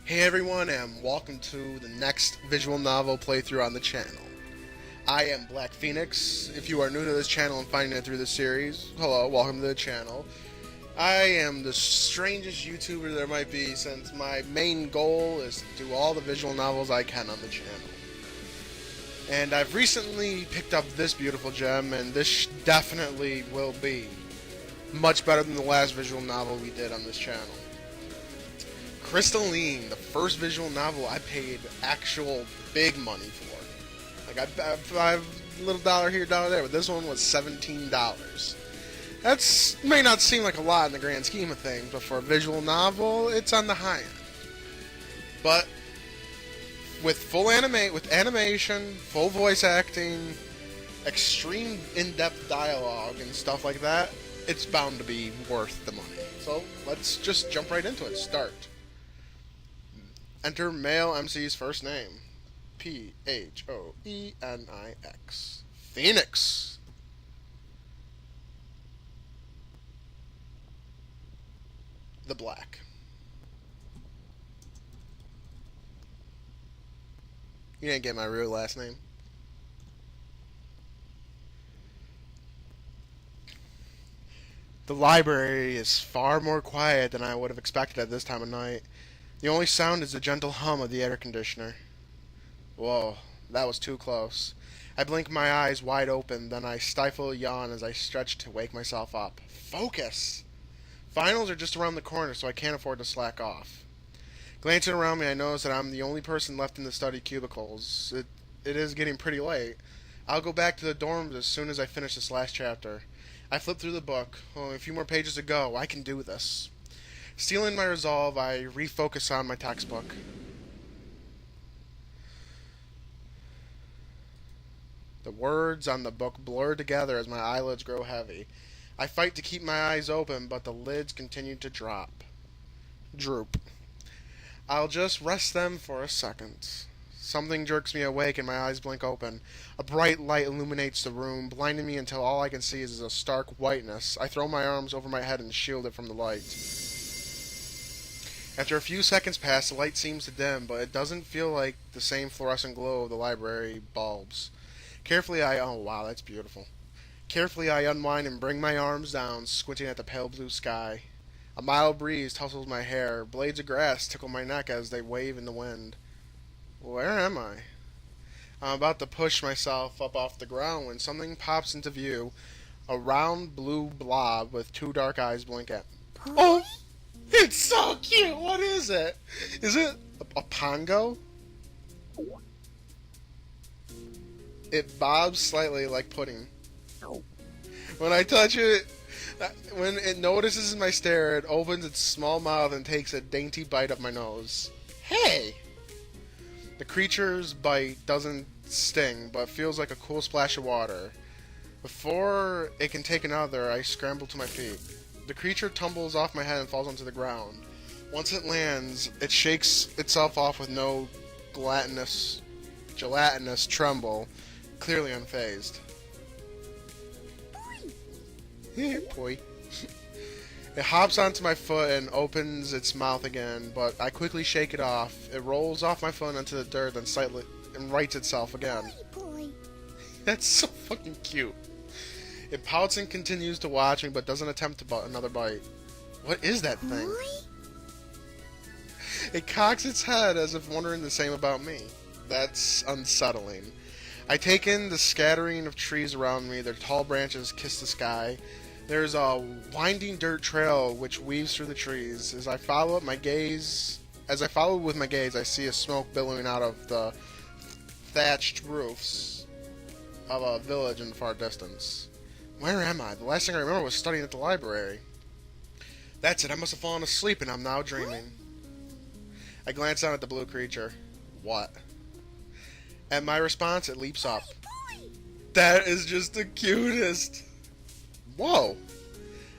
Hey everyone, and welcome to the next visual novel playthrough on the channel. I am Black Phoenix. If you are new to this channel and finding it through the series, hello, welcome to the channel. I am the strangest YouTuber there might be, since my main goal is to do all the visual novels I can on the channel. And I've recently picked up this beautiful gem, and this definitely will be much better than the last visual novel we did on this channel. Crystalline, the first visual novel I paid actual big money for. Like, I've a little dollar here, dollar there, but this one was $17. That's may not seem like a lot in the grand scheme of things, but for a visual novel, it's on the high end. But with animation, full voice acting, extreme in-depth dialogue and stuff like that, it's bound to be worth the money. So let's just jump right into it. Start. Enter male MC's first name. Phoenix. Phoenix. The Black. You didn't get my real last name. The library is far more quiet than I would have expected at this time of night. The only sound is the gentle hum of the air conditioner. Whoa, that was too close. I blink my eyes wide open, then I stifle a yawn as I stretch to wake myself up. Focus! Finals are just around the corner, so I can't afford to slack off. Glancing around me, I notice that I'm the only person left in the study cubicles. It is getting pretty late. I'll go back to the dorms as soon as I finish this last chapter. I flip through the book. Only a few more pages to go. I can do this. Stealing my resolve, I refocus on my textbook. The words on the book blur together as my eyelids grow heavy. I fight to keep my eyes open, but the lids continue to droop. I'll just rest them for a second. Something jerks me awake and my eyes blink open. A bright light illuminates the room, blinding me until all I can see is a stark whiteness. I throw my arms over my head and shield it from the light. After a few seconds pass, the light seems to dim, but it doesn't feel like the same fluorescent glow of the library bulbs. Oh wow, that's beautiful. Carefully I unwind and bring my arms down, squinting at the pale blue sky. A mild breeze tussles my hair. Blades of grass tickle my neck as they wave in the wind. Where am I? I'm about to push myself up off the ground when something pops into view. A round blue blob with two dark eyes blink at me. Oh! It's so cute! What is it? Is it a pongo? It bobs slightly like pudding. When I touch it, when it notices my stare, it opens its small mouth and takes a dainty bite of my nose. Hey! The creature's bite doesn't sting, but feels like a cool splash of water. Before it can take another, I scramble to my feet. The creature tumbles off my head and falls onto the ground. Once it lands, it shakes itself off with no gelatinous tremble, clearly unfazed. Boy. It hops onto my foot and opens its mouth again, but I quickly shake it off. It rolls off my foot onto the dirt and rights itself again. That's so fucking cute. It pouts and continues to watch me, but doesn't attempt another bite. What is that thing? It cocks its head as if wondering the same about me. That's unsettling. I take in the scattering of trees around me. Their tall branches kiss the sky. There's a winding dirt trail which weaves through the trees. As I follow with my gaze, I see a smoke billowing out of the thatched roofs of a village in the far distance. Where am I? The last thing I remember was studying at the library. That's it, I must have fallen asleep and I'm now dreaming. I glance down at the blue creature. What? At my response, it leaps up. That is just the cutest! Whoa!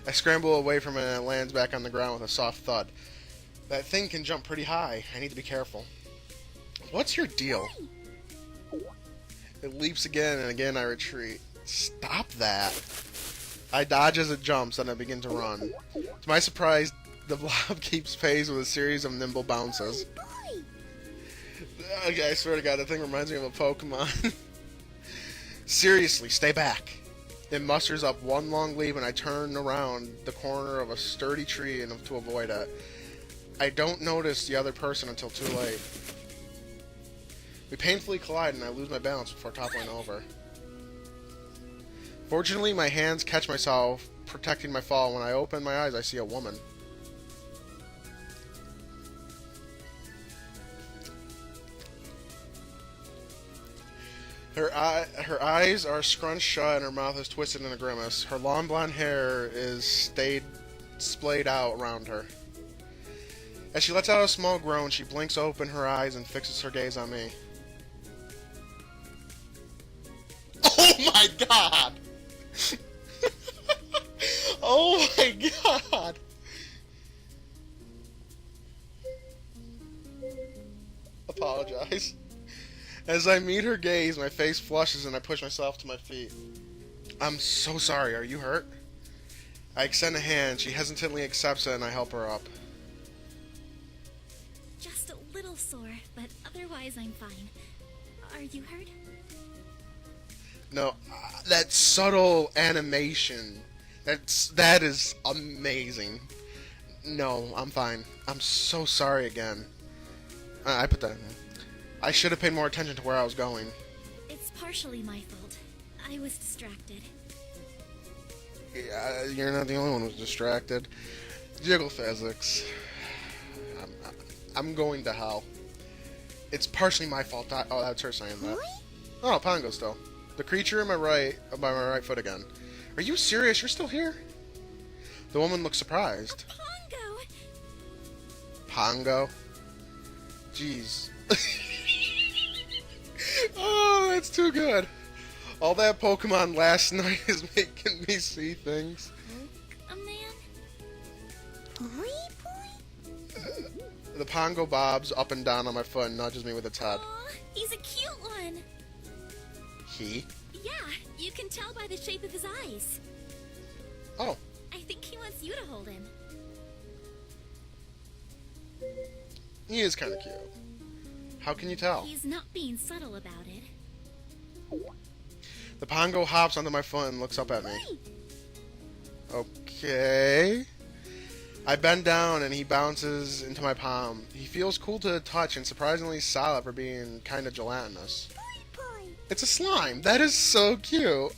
I scramble away from it and it lands back on the ground with a soft thud. That thing can jump pretty high. I need to be careful. What's your deal? It leaps again and again I retreat. Stop that. I dodge as it jumps, and I begin to run. To my surprise, the blob keeps pace with a series of nimble bounces. Okay, I swear to God, that thing reminds me of a Pokemon. Seriously, stay back. It musters up one long leap, and I turn around the corner of a sturdy tree to avoid it. I don't notice the other person until too late. We painfully collide, and I lose my balance before toppling over. Fortunately, my hands catch myself, protecting my fall. When I open my eyes, I see a woman. Her eyes are scrunched shut and her mouth is twisted in a grimace. Her long blonde hair is splayed out around her. As she lets out a small groan, she blinks open her eyes and fixes her gaze on me. Oh my god! Oh my god! Apologize. As I meet her gaze, my face flushes and I push myself to my feet. I'm so sorry, are you hurt? I extend a hand, she hesitantly accepts it, and I help her up. Just a little sore, but otherwise I'm fine. Are you hurt? No, that subtle animation, that is amazing. No, I'm fine. I'm so sorry again. I put that in there. I should have paid more attention to where I was going. It's partially my fault. I was distracted. Yeah, you're not the only one who's distracted. Jiggle physics. I'm going to hell. It's partially my fault. Oh, that's her saying that. Oh, Pongo still. The creature in my right, by my right foot again. Are you serious? You're still here? The woman looks surprised. Pongo! Pongo? Jeez. Oh, that's too good. All that Pokemon last night is making me see things. A man? The Pongo bobs up and down on my foot and nudges me with its head. Aw, he's a cute one. He? Yeah, you can tell by the shape of his eyes. Oh. I think he wants you to hold him. He is kind of cute. How can you tell? He's not being subtle about it. The Pongo hops onto my foot and looks up at me. Okay. I bend down and he bounces into my palm. He feels cool to the touch and surprisingly solid for being kind of gelatinous. It's a slime. That is so cute.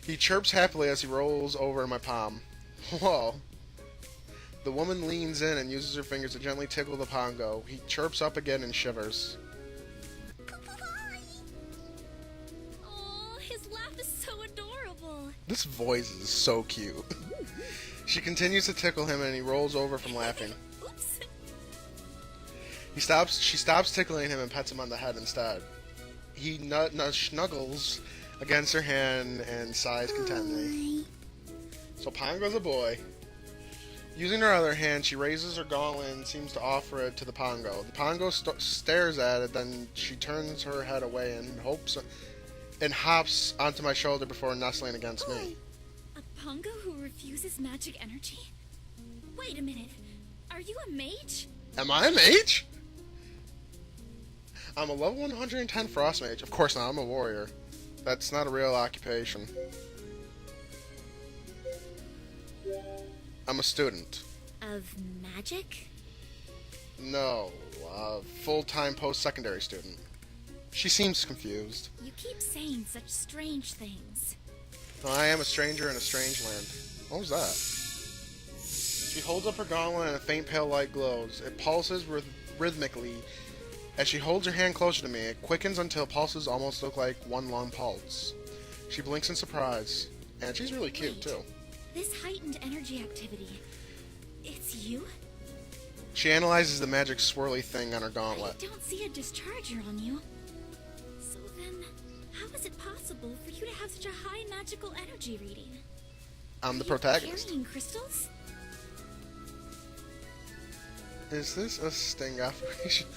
He chirps happily as he rolls over in my palm. Whoa. The woman leans in and uses her fingers to gently tickle the Pongo. He chirps up again and shivers. Oh, his laugh is so adorable. This voice is so cute. She continues to tickle him and he rolls over from laughing. Oops. She stops tickling him and pets him on the head instead. He snuggles against her hand and sighs contentedly. So Pongo's a boy. Using her other hand, she raises her gauntlet and seems to offer it to the Pongo. The Pongo stares at it, then she turns her head away and hops onto my shoulder before nestling against me. A Pongo who refuses magic energy? Wait a minute. Are you a mage? Am I a mage? I'm a level 110 frost mage. Of course not, I'm a warrior. That's not a real occupation. I'm a student. Of magic? No, a full-time post-secondary student. She seems confused. You keep saying such strange things. Well, I am a stranger in a strange land. What was that? She holds up her gauntlet and a faint pale light glows. It pulses rhythmically. As she holds her hand closer to me, it quickens until pulses almost look like one long pulse. She blinks in surprise. And she's really cute, too. This heightened energy activity, it's you? She analyzes the magic swirly thing on her gauntlet. I don't see a discharger on you. So then, how is it possible for you to have such a high magical energy reading? I'm the Are you protagonist. carrying crystals? Is this a sting operation?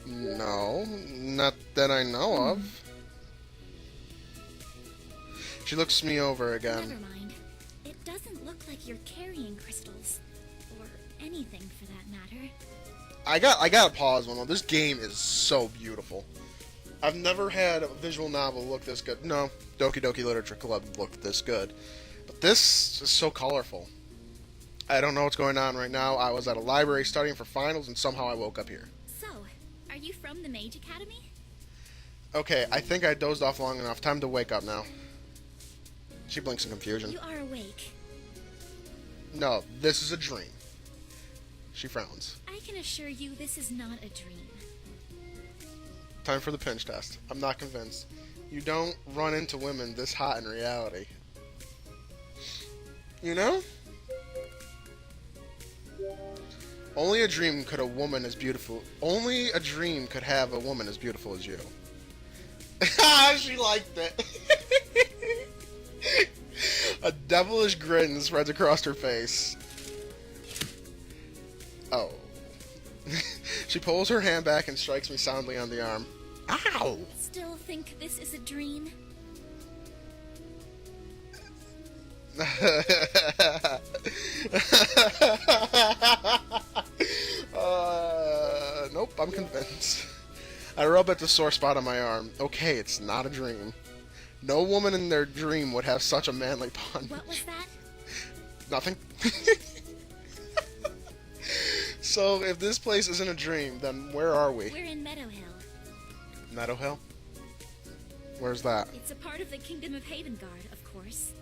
No, not that I know of. She looks me over again. Never mind. It doesn't look like you're carrying crystals. Or anything for that matter. I gotta pause one. This game is so beautiful. I've never had a visual novel look this good. No, Doki Doki Literature Club looked this good. But this is so colorful. I don't know what's going on right now. I was at a library studying for finals, and somehow I woke up here. So, are you from the Mage Academy? Okay, I think I dozed off long enough. Time to wake up now. She blinks in confusion. You are awake. No, this is a dream. She frowns. I can assure you this is not a dream. Time for the pinch test. I'm not convinced. You don't run into women this hot in reality. You know? Only a dream could a woman as beautiful. Only a dream could have a woman as beautiful as you. She liked it. A devilish grin spreads across her face. Oh. She pulls her hand back and strikes me soundly on the arm. Ow! Still think this is a dream? Nope, I'm convinced. I rub at the sore spot on my arm. Okay, it's not a dream. No woman in their dream would have such a manly punch. What was that? Nothing. So, if this place isn't a dream, then where are we? We're in Meadow Hill. Meadow Hill? Where's that? It's a part of the Kingdom of Havengard, of course.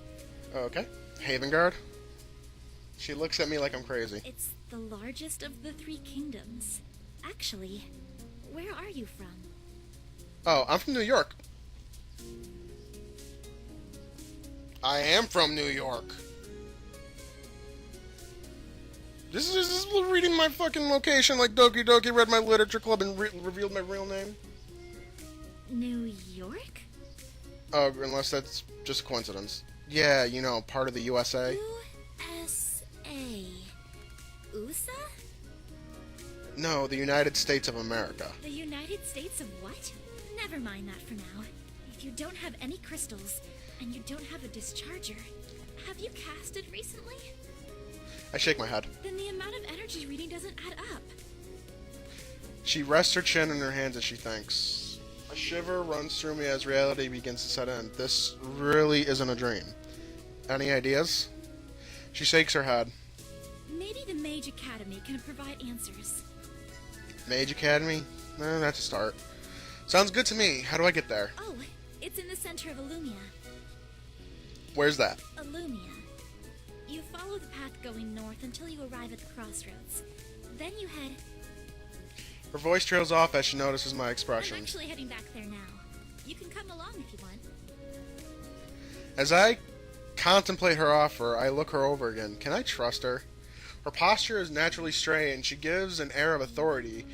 Okay. Havengard? She looks at me like I'm crazy. It's the largest of the three kingdoms. Actually, where are you from? Oh, I'm from New York. I am from New York. This is reading my fucking location like Doki Doki read my literature club and revealed my real name. New York? Oh, unless that's just a coincidence. Yeah, you know, part of the USA. USA. USA? No, the United States of America. The United States of what? Never mind that for now. If you don't have any crystals, and you don't have a discharger, have you casted recently? I shake my head. Then the amount of energy reading doesn't add up. She rests her chin in her hands as she thinks. A shiver runs through me as reality begins to set in. This really isn't a dream. Any ideas? She shakes her head. Maybe the Mage Academy can provide answers. Mage Academy? That's a start. Sounds good to me. How do I get there? Oh, it's in the center of Illumia. Where's that? Illumia. You follow the path going north until you arrive at the crossroads. Then you head... Her voice trails off as she notices my I'm expression. actually heading back there now. You can come along if you want. As I contemplate her offer, I look her over again. Can I trust her? Her posture is naturally strange. She gives an air of authority.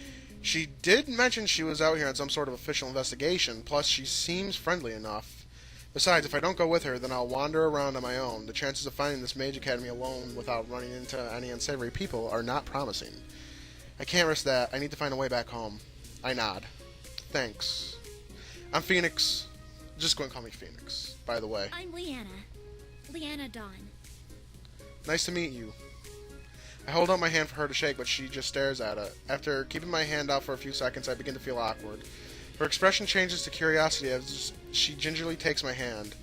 She did mention she was out here on some sort of official investigation, plus she seems friendly enough. Besides, if I don't go with her, then I'll wander around on my own. The chances of finding this Mage Academy alone without running into any unsavory people are not promising. I can't risk that. I need to find a way back home. I nod. Thanks. I'm Phoenix. Just go and call me Phoenix, by the way. I'm Leanna. Leanna Dawn. Nice to meet you. I hold out my hand for her to shake, but she just stares at it. After keeping my hand out for a few seconds, I begin to feel awkward. Her expression changes to curiosity as she gingerly takes my hand.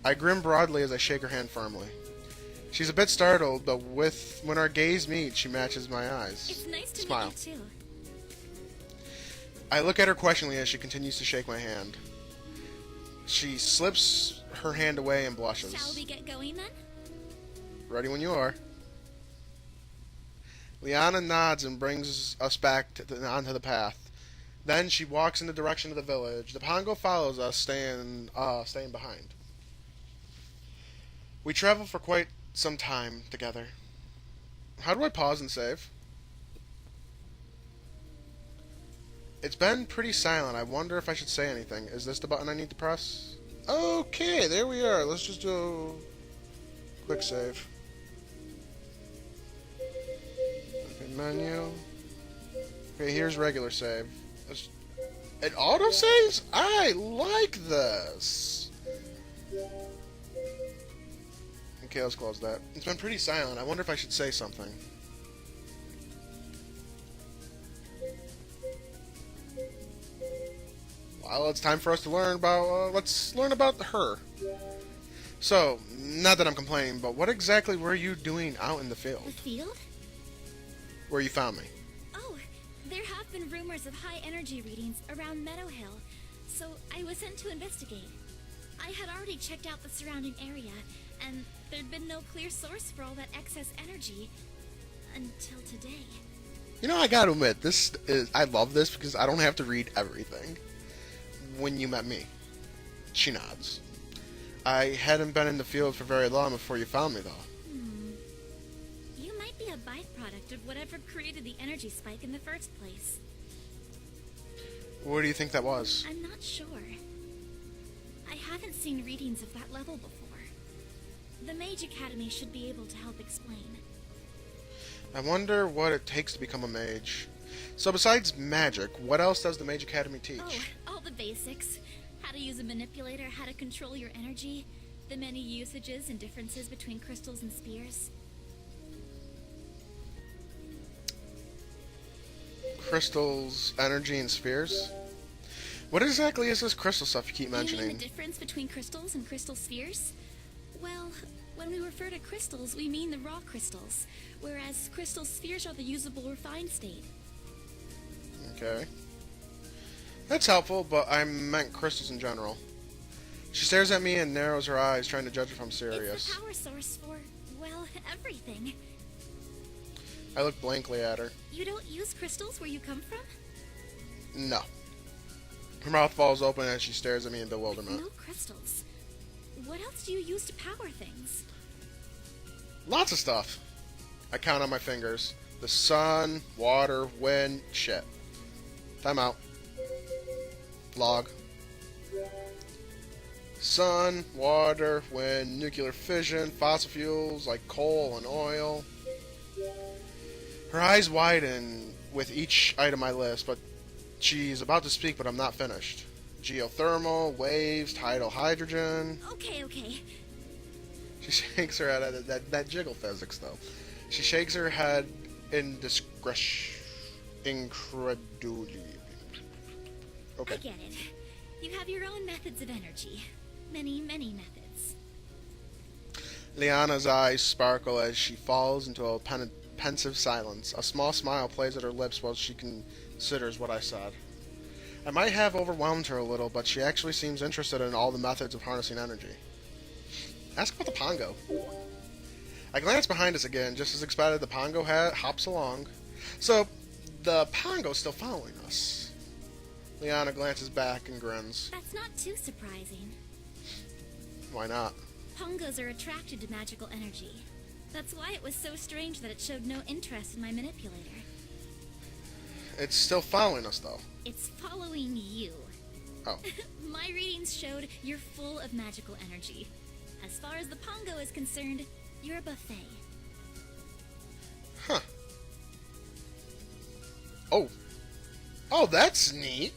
I grin broadly as I shake her hand firmly. She's a bit startled, but when our gaze meet, she matches my eyes. It's nice to Smile. meet you too. I look at her questioningly as she continues to shake my hand. She slips her hand away and blushes. Shall we get going then? Ready when you are. Liana nods and brings us back onto the path. Then she walks in the direction of the village. The Pongo follows us, staying behind. We travel for quite some time together. How do I pause and save? It's been pretty silent. I wonder if I should say anything. Is this the button I need to press? Okay, there we are. Let's just do a quick save. Okay, menu. Okay, here's regular save. It auto saves? I like this. Okay, let's close that. It's been pretty silent. I wonder if I should say something. Well, it's time for us to learn about, let's learn about her. So, not that I'm complaining, but what exactly were you doing out in the field? The field? Where you found me? Oh, there have been rumors of high energy readings around Meadow Hill, so I was sent to investigate. I had already checked out the surrounding area, and there'd been no clear source for all that excess energy until today. You know, I gotta admit, I love this because I don't have to read everything. When you met me. She nods. I hadn't been in the field for very long before you found me, though. You might be a byproduct of whatever created the energy spike in the first place. What do you think that was? I'm not sure. I haven't seen readings of that level before. The Mage Academy should be able to help explain. I wonder what it takes to become a mage. So besides magic, what else does the Mage Academy teach? Oh, all the basics. How to use a manipulator, how to control your energy, the many usages and differences between crystals and spheres. Crystals, energy, and spheres? What exactly is this crystal stuff you keep mentioning? You mean the difference between crystals and crystal spheres? Well, when we refer to crystals, we mean the raw crystals, whereas crystal spheres are the usable refined state. Okay. That's helpful, but I meant crystals in general. She stares at me and narrows her eyes, trying to judge if I'm serious. It's the power source for, well, everything. I look blankly at her. You don't use crystals where you come from? No. Her mouth falls open as she stares at me in bewilderment. No crystals. What else do you use to power things? Lots of stuff. I count on my fingers. The sun, water, wind, shit. Time out. Log. Sun, water, wind, nuclear fission, fossil fuels like coal and oil. Her eyes widen with each item I list, but she's about to speak, but I'm not finished. Geothermal, waves, tidal hydrogen. Okay. She shakes her head at that jiggle physics, though. She shakes her head in incredulity. Okay. I get it. You have your own methods of energy. Many methods. Liana's eyes sparkle as she falls into a pensive silence. A small smile plays at her lips while she considers what I said. I might have overwhelmed her a little, but she actually seems interested in all the methods of harnessing energy. Ask about the Pongo. I glance behind us again. Just as expected, the Pongo hops along. So, the Pongo's still following us. Liana glances back and grins. That's not too surprising. Why not? Pongos are attracted to magical energy. That's why it was so strange that it showed no interest in my manipulator. It's still following us, though. It's following you. Oh. My readings showed you're full of magical energy. As far as the Pongo is concerned, you're a buffet. Huh. Oh, that's neat.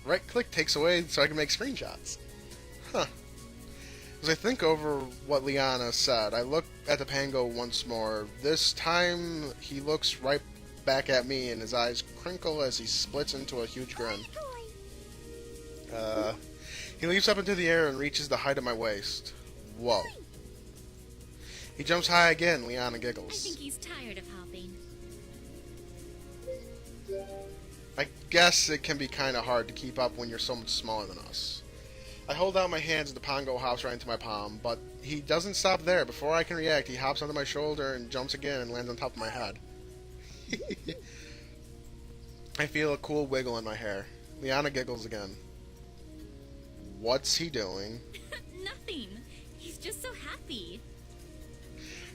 Right click takes away so I can make screenshots. Huh. As I think over what Liana said, I look at the Pongo once more. This time, he looks right back at me and his eyes crinkle as he splits into a huge grin. He leaps up into the air and reaches the height of my waist. Whoa. He jumps high again. Liana I giggles. think he's tired of hopping. I guess it can be kind of hard to keep up when you're so much smaller than us. I hold out my hands and the Pongo hops right into my palm, but he doesn't stop there. Before I can react, he hops onto my shoulder and jumps again and lands on top of my head. I feel a cool wiggle in my hair. Liana giggles again. What's he doing? Nothing. He's just so happy.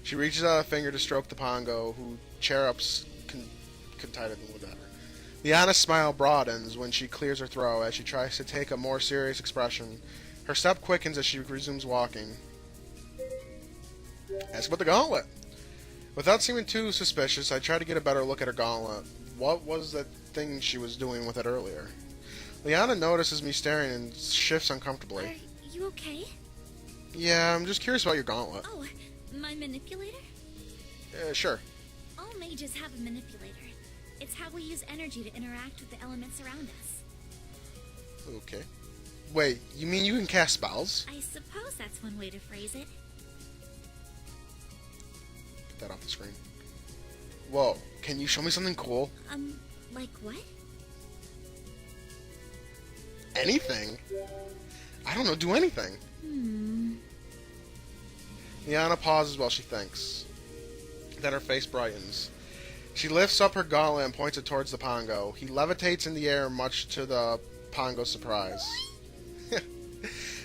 She reaches out a finger to stroke the Pongo, who chirrups contentedly with her. Liana's smile broadens when she clears her throat as she tries to take a more serious expression. Her step quickens as she resumes walking. Ask about the gauntlet. Without seeming too suspicious, I try to get a better look at her gauntlet. What was that thing she was doing with it earlier? Liana notices me staring and shifts uncomfortably. Are you okay? Yeah, I'm just curious about your gauntlet. Oh, my manipulator? Sure. All mages have a manipulator. It's how we use energy to interact with the elements around us. Okay. Wait, you mean you can cast spells? I suppose that's one way to phrase it. Put that off the screen. Whoa, can you show me something cool? Like what? Anything? I don't know, do anything. Liana pauses while she thinks. Then her face brightens. She lifts up her gauntlet and points it towards the Pongo. He levitates in the air, much to the Pongo's surprise.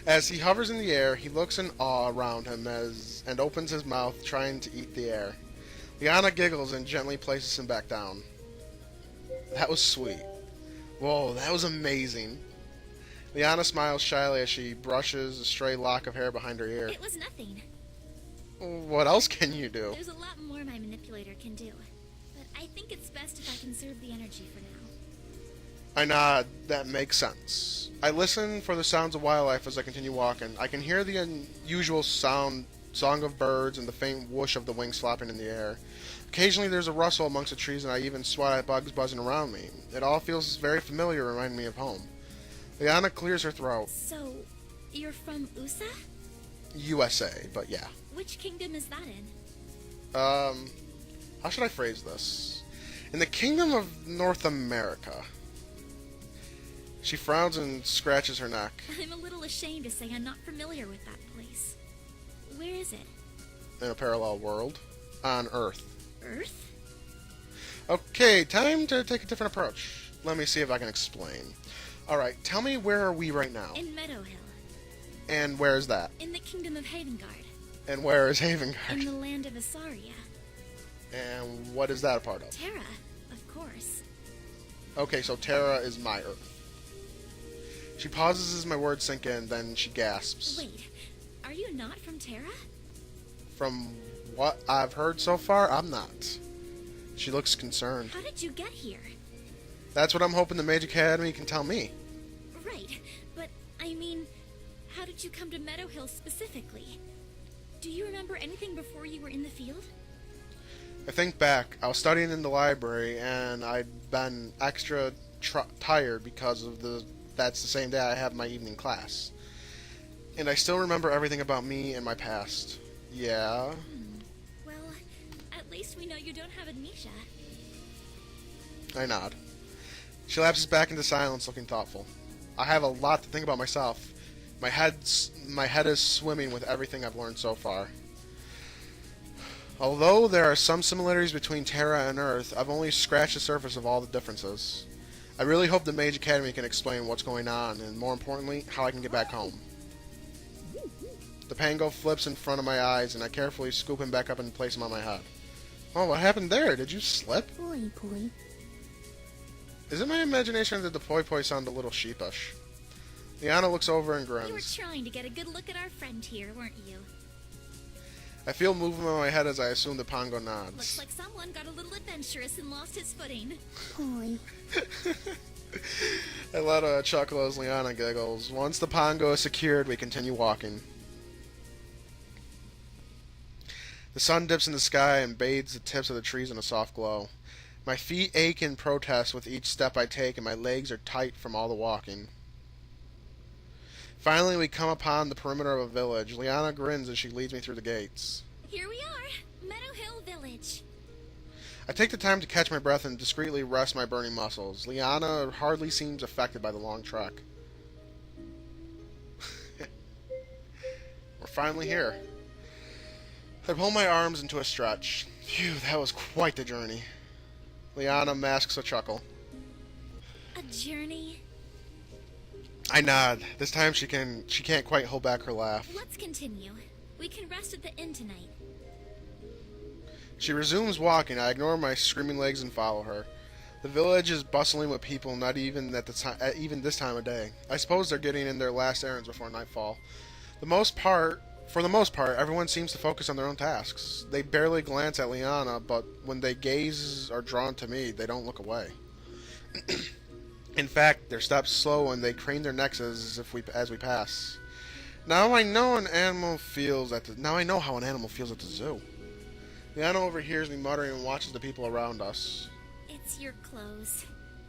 As he hovers in the air, he looks in awe around him and opens his mouth, trying to eat the air. Liana giggles and gently places him back down. That was sweet. Whoa, that was amazing. Liana smiles shyly as she brushes a stray lock of hair behind her ear. It was nothing. What else can you do? There's a lot more my manipulator can do. But I think it's best if I conserve the energy for now. I nod. That makes sense. I listen for the sounds of wildlife as I continue walking. I can hear the unusual song of birds and the faint whoosh of the wings flapping in the air. Occasionally there's a rustle amongst the trees and I even swat at bugs buzzing around me. It all feels very familiar, reminding me of home. Liana clears her throat. So, you're from USA? USA, but yeah. Which kingdom is that in? How should I phrase this? In the Kingdom of North America. She frowns and scratches her neck. I'm a little ashamed to say I'm not familiar with that place. Where is it? In a parallel world. On Earth. Earth? Okay, time to take a different approach. Let me see if I can explain. Alright, tell me, where are we right now? In Meadow Hill. And where is that? In the kingdom of Havengard. And where is Havengard? In the land of Asaria. And what is that a part of? Terra, of course. Okay, so Terra is my Earth. She pauses as my words sink in, then she gasps. Wait, are you not from Terra? From what I've heard so far, I'm not. She looks concerned. How did you get here? That's what I'm hoping the Mage Academy can tell me. Right, but I mean, how did you come to Meadow Hill specifically? Do you remember anything before you were in the field? I think back. I was studying in the library, and I'd been extra tired because of that's the same day I have my evening class. And I still remember everything about me and my past. Yeah? Well, at least we know you don't have amnesia. I nod. She lapses back into silence, looking thoughtful. I have a lot to think about myself. My head is swimming with everything I've learned so far. Although there are some similarities between Terra and Earth, I've only scratched the surface of all the differences. I really hope the Mage Academy can explain what's going on, and more importantly, how I can get back home. The Pango flips in front of my eyes, and I carefully scoop him back up and place him on my head. Oh, what happened there? Did you slip? Poi poi. Is it my imagination or did the poi poi sound a little sheepish? Liana looks over and grins. You were trying to get a good look at our friend here, weren't you? I feel movement in my head as I assume the Pongo nods. Looks like someone got a little adventurous and lost his footing. Poi. I let a chuckle as Liana giggles. Once the Pongo is secured, we continue walking. The sun dips in the sky and bathes the tips of the trees in a soft glow. My feet ache in protest with each step I take, and my legs are tight from all the walking. Finally, we come upon the perimeter of a village. Liana grins as she leads me through the gates. Here we are, Meadow Hill Village. I take the time to catch my breath and discreetly rest my burning muscles. Liana hardly seems affected by the long trek. We're finally here. I pull my arms into a stretch. Phew, that was quite the journey. Liana masks a chuckle. A journey? I nod. This time she can't quite hold back her laugh. Let's continue. We can rest at the inn tonight. She resumes walking. I ignore my screaming legs and follow her. The village is bustling with people, not even at even this time of day. I suppose they're getting in their last errands before nightfall. For the most part, everyone seems to focus on their own tasks. They barely glance at Liana, but when their gaze are drawn to me, they don't look away. In fact, their steps slow and they crane their necks as we pass. Now I know how an animal feels at the zoo. Liana overhears me muttering and watches the people around us. It's your clothes.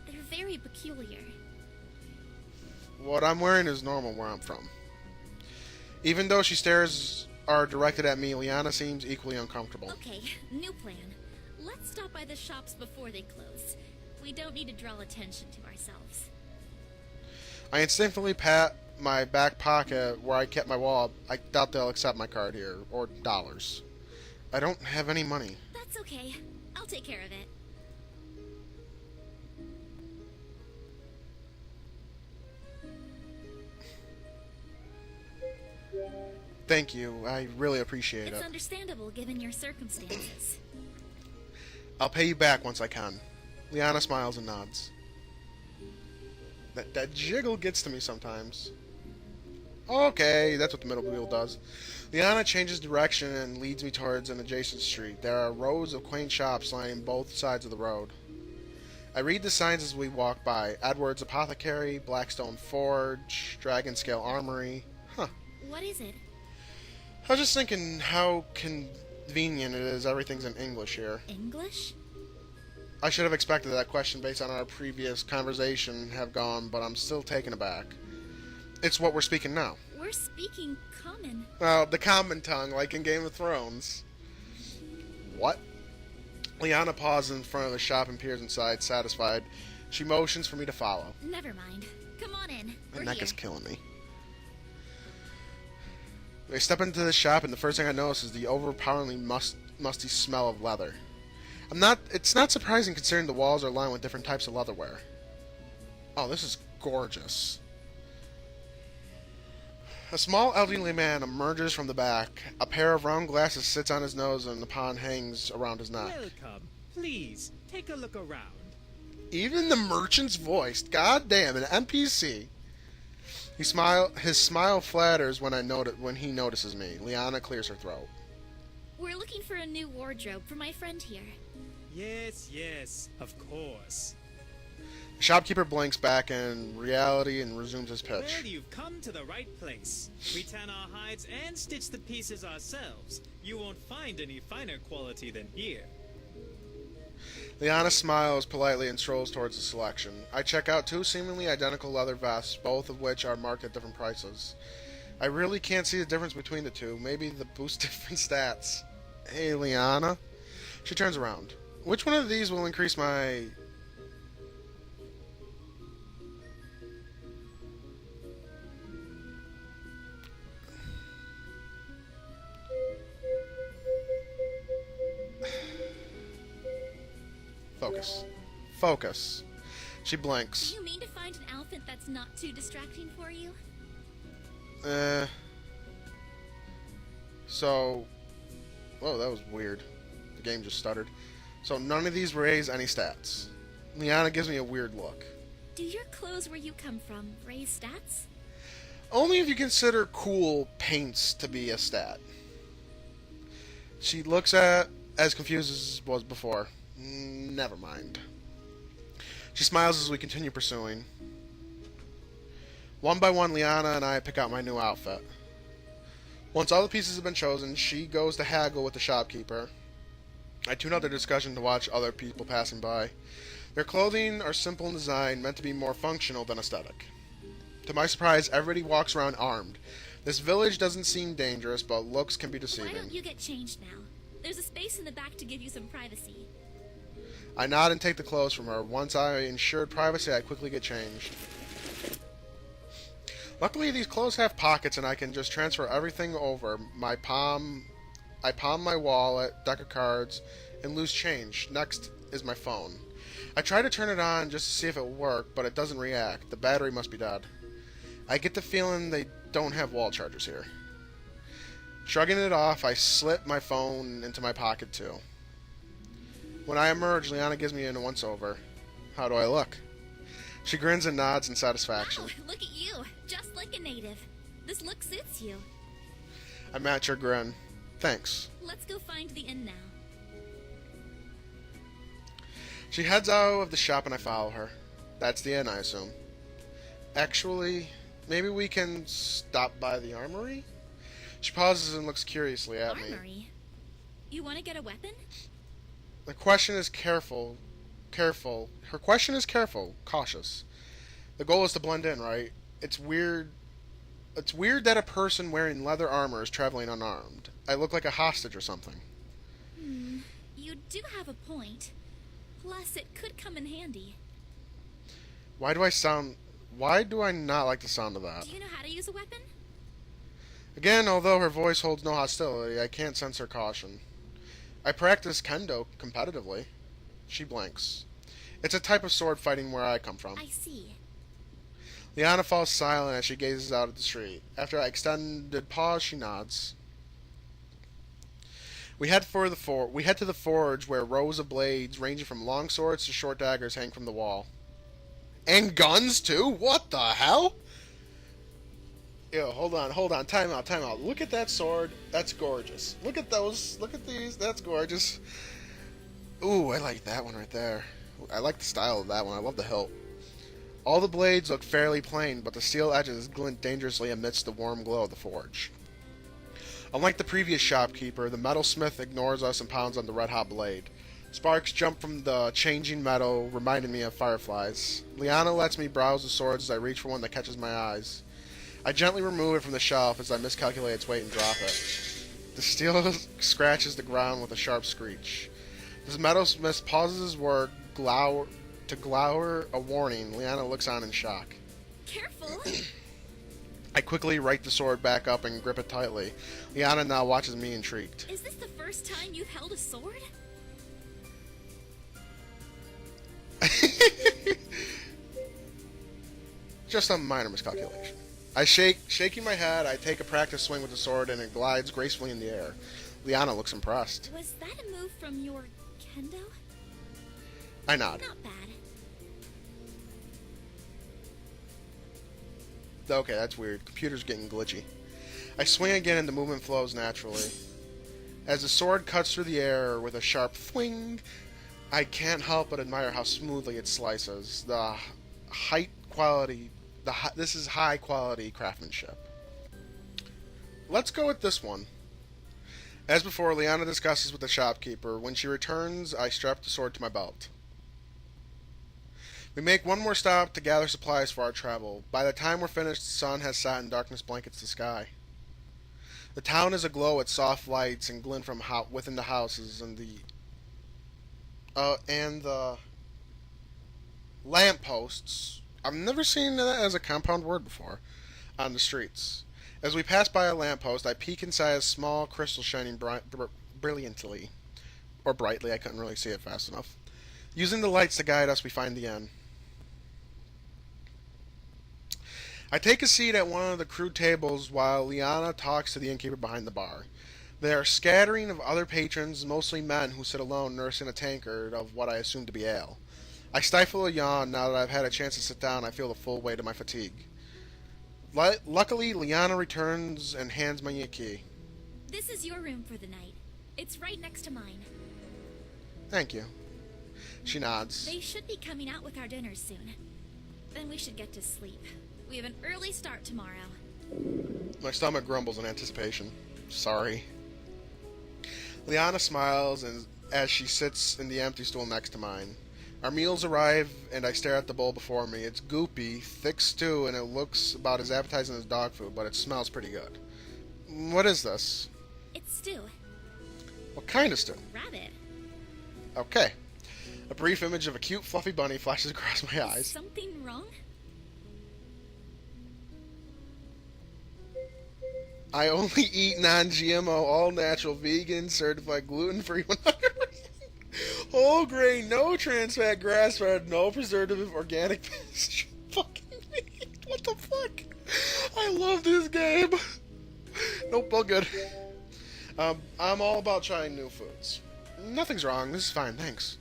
They're very peculiar. What I'm wearing is normal where I'm from. Even though she stares are directed at me, Liana seems equally uncomfortable. Okay, new plan. Let's stop by the shops before they close. We don't need to draw attention to ourselves. I instinctively pat my back pocket where I kept my wallet. I doubt they'll accept my card here, or dollars. I don't have any money. That's okay. I'll take care of it. Thank you. I really appreciate it. It's understandable given your circumstances. I'll pay you back once I can. Liana smiles and nods. That jiggle gets to me sometimes. Okay, that's what the middle wheel does. Liana changes direction and leads me towards an adjacent street. There are rows of quaint shops lining both sides of the road. I read the signs as we walk by. Edward's Apothecary, Blackstone Forge, Dragon Scale Armory. Huh. What is it? I was just thinking how convenient it is everything's in English here. English? I should have expected that question based on our previous conversation have gone, but I'm still taken aback. It's what we're speaking now. We're speaking common. Well, the common tongue, like in Game of Thrones. What? Liana pauses in front of the shop and peers inside, satisfied. She motions for me to follow. Never mind. Come on in. My neck is killing me. I step into the shop, and the first thing I notice is the overpoweringly musty smell of leather. It's not surprising considering the walls are lined with different types of leatherware. Oh, this is gorgeous. A small elderly man emerges from the back. A pair of round glasses sits on his nose and the pond hangs around his neck. Welcome. Please, take a look around. Even the merchant's voiced. God damn, an NPC. His smile flatters when he notices me. Liana clears her throat. We're looking for a new wardrobe for my friend here. Yes, of course. The shopkeeper blinks back in reality and resumes his pitch. Well, you've come to the right place. We tan our hides and stitch the pieces ourselves. You won't find any finer quality than here. Liana smiles politely and strolls towards the selection. I check out two seemingly identical leather vests, both of which are marked at different prices. I really can't see the difference between the two. Maybe the boost different stats. Hey, Liana. She turns around. Which one of these will increase my... Focus. She blinks. Do you mean to find an outfit that's not too distracting for you? So... Whoa, that was weird. The game just stuttered. So none of these raise any stats. Liana gives me a weird look. Do your clothes where you come from raise stats? Only if you consider cool paints to be a stat. She looks at as confused as was before. Never mind. She smiles as we continue pursuing. One by one, Liana and I pick out my new outfit. Once all the pieces have been chosen, she goes to haggle with the shopkeeper. I tune out their discussion to watch other people passing by. Their clothing are simple in design, meant to be more functional than aesthetic. To my surprise, everybody walks around armed. This village doesn't seem dangerous, but looks can be deceiving. Why don't you get changed now? There's a space in the back to give you some privacy. I nod and take the clothes from her. Once I ensured privacy, I quickly get changed. Luckily, these clothes have pockets, and I can just transfer everything over. I palm my wallet, deck of cards, and loose change. Next is my phone. I try to turn it on just to see if it will work, but it doesn't react. The battery must be dead. I get the feeling they don't have wall chargers here. Shrugging it off, I slip my phone into my pocket too. When I emerge, Liana gives me a once-over. How do I look? She grins and nods in satisfaction. Wow, look at you, just like a native. This look suits you. I match her grin. Thanks. Let's go find the inn now. She heads out of the shop and I follow her. That's the inn, I assume. Actually, maybe we can stop by the armory? She pauses and looks curiously at me. Armory? You want to get a weapon? The question is careful. careful. Her question is careful, cautious. The goal is to blend in, right? It's weird. It's weird that a person wearing leather armor is traveling unarmed. I look like a hostage or something. You do have a point. Plus, it could come in handy. Why do I not like the sound of that? Do you know how to use a weapon? Again, although her voice holds no hostility, I can't sense her caution. I practice kendo competitively. She blinks. It's a type of sword fighting where I come from. I see. Liana falls silent as she gazes out at the street. After an extended pause, she nods. We head to the forge where rows of blades ranging from long swords to short daggers hang from the wall. And guns too? What the hell? Yo, hold on, time out. Look at that sword. That's gorgeous. Look at those. Look at these. That's gorgeous. Ooh, I like that one right there. I like the style of that one. I love the hilt. All the blades look fairly plain, but the steel edges glint dangerously amidst the warm glow of the forge. Unlike the previous shopkeeper, the metalsmith ignores us and pounds on the red-hot blade. Sparks jump from the changing metal, reminding me of fireflies. Liana lets me browse the swords as I reach for one that catches my eyes. I gently remove it from the shelf as I miscalculate its weight and drop it. The steel scratches the ground with a sharp screech. As metalsmith pauses his work, to glower a warning, Liana looks on in shock. Careful! I quickly right the sword back up and grip it tightly. Liana now watches me intrigued. Is this the first time you've held a sword? Just a minor miscalculation. Shaking my head, I take a practice swing with the sword and it glides gracefully in the air. Liana looks impressed. Was that a move from your kendo? I nod. Not bad. Okay, that's weird. Computer's getting glitchy. I swing again and the movement flows naturally. As the sword cuts through the air with a sharp thwing, I can't help but admire how smoothly it slices. This is high quality craftsmanship. Let's go with this one. As before, Liana discusses with the shopkeeper. When she returns, I strap the sword to my belt. We make one more stop to gather supplies for our travel. By the time we're finished, the sun has set and darkness blankets the sky. The town is aglow with soft lights and glint from within the houses and the lampposts. I've never seen that as a compound word before. On the streets. As we pass by a lamppost, I peek inside a small crystal shining brilliantly. Or brightly, I couldn't really see it fast enough. Using the lights to guide us, we find the inn. I take a seat at one of the crude tables while Liana talks to the innkeeper behind the bar. There are a scattering of other patrons, mostly men who sit alone nursing a tankard of what I assume to be ale. I stifle a yawn now that I've had a chance to sit down. I feel the full weight of my fatigue. Luckily, Liana returns and hands me a key. This is your room for the night. It's right next to mine. Thank you. She nods. They should be coming out with our dinners soon. Then we should get to sleep. We have an early start tomorrow. My stomach grumbles in anticipation. Sorry. Liana smiles as she sits in the empty stool next to mine. Our meals arrive, and I stare at the bowl before me. It's goopy, thick stew, and it looks about as appetizing as dog food, but it smells pretty good. What is this? It's stew. What kind of stew? Rabbit. Okay. A brief image of a cute, fluffy bunny flashes across my eyes. Is something wrong? I only eat non-GMO, all-natural, vegan, certified, gluten-free, 100% whole grain, no trans fat, grass-fed, no preservative, organic fucking meat. What the fuck? I love this game. Nope, all good. I'm all about trying new foods. Nothing's wrong. This is fine, thanks.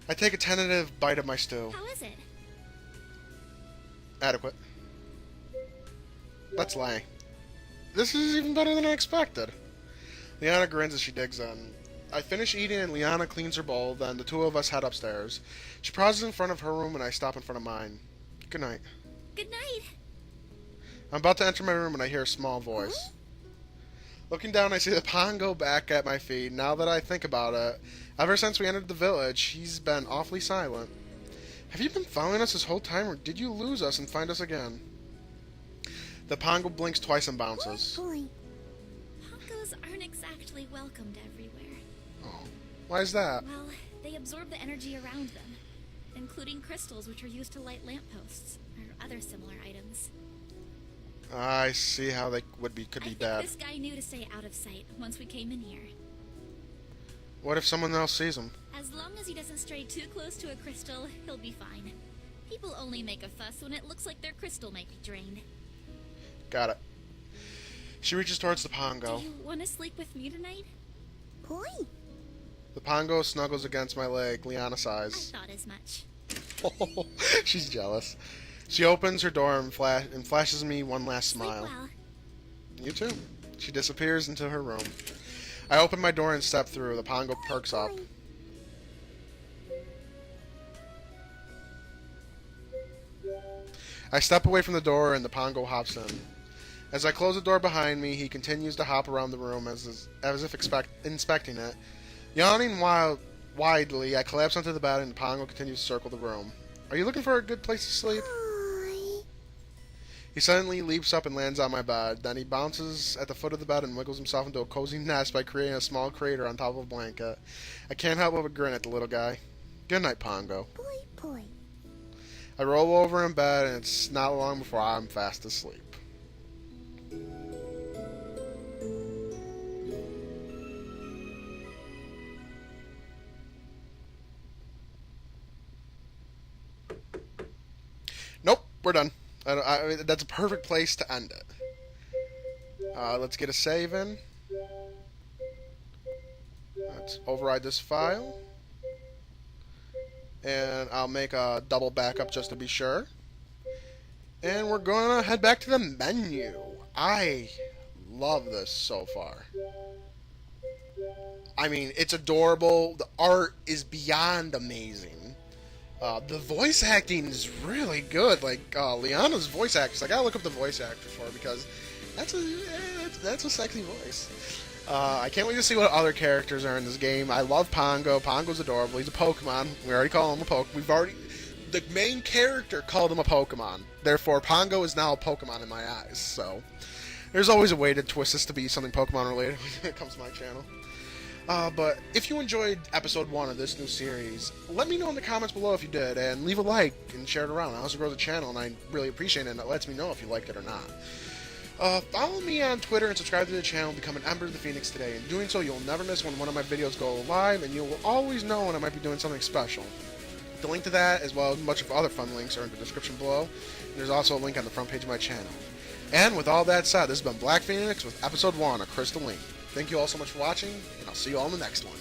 I take a tentative bite of my stew. How is it? Adequate. Let's lie. This is even better than I expected. Liana grins as she digs in. I finish eating and Liana cleans her bowl, then the two of us head upstairs. She pauses in front of her room and I stop in front of mine. Good night. Good night. I'm about to enter my room and I hear a small voice. Huh? Looking down, I see the Pongo back at my feet. Now that I think about it, ever since we entered the village, he's been awfully silent. Have you been following us this whole time, or did you lose us and find us again? The Pongo blinks twice and bounces. Pongos aren't exactly welcomed everywhere. Oh, why is that? Well, they absorb the energy around them, including crystals which are used to light lampposts or other similar items. I see how they could be I think bad. this guy knew to stay out of sight once we came in here. What if someone else sees him? As long as he doesn't stray too close to a crystal, he'll be fine. People only make a fuss when it looks like their crystal might be drained. Got it. She reaches towards the Pongo. Do you want to sleep with me tonight? Boy. The Pongo snuggles against my leg. Liana I sighs. thought as much. She's jealous. She opens her door and flashes me one last Sleep smile. well. You too. She disappears into her room. I open my door and step through. The Pongo perks up. I step away from the door and the Pongo hops in. As I close the door behind me, he continues to hop around the room as if inspecting it. Yawning widely, I collapse onto the bed and the Pongo continues to circle the room. Are you looking for a good place to sleep? He suddenly leaps up and lands on my bed. Then he bounces at the foot of the bed and wiggles himself into a cozy nest by creating a small crater on top of a blanket. I can't help but grin at the little guy. Good night, Pongo. Boy. I roll over in bed and it's not long before I'm fast asleep. Nope, we're done. That's a perfect place to end it. Let's get a save in. Let's override this file. And I'll make a double backup just to be sure. And we're going to head back to the menu. I love this so far. I mean, it's adorable. The art is beyond amazing. The voice acting is really good. Like, Liana's voice actress. I gotta look up the voice actor for her because that's a sexy voice. I can't wait to see what other characters are in this game. I love Pongo. Pongo's adorable. He's a Pokemon. We already call him a Pokemon. The main character called him a Pokemon. Therefore, Pongo is now a Pokemon in my eyes. So, there's always a way to twist this to be something Pokemon related when it comes to my channel. But if you enjoyed episode 1 of this new series, let me know in the comments below if you did, and leave a like and share it around. It also grows the channel, and I really appreciate it, and it lets me know if you liked it or not. Follow me on Twitter and subscribe to the channel and become an Ember of the Phoenix today. In doing so, you'll never miss when one of my videos go live, and you will always know when I might be doing something special. The link to that, as well as a bunch of other fun links, are in the description below. And there's also a link on the front page of my channel. And with all that said, this has been Black Phoenix with episode 1 of Crystalline. Thank you all so much for watching, and I'll see you all in the next one.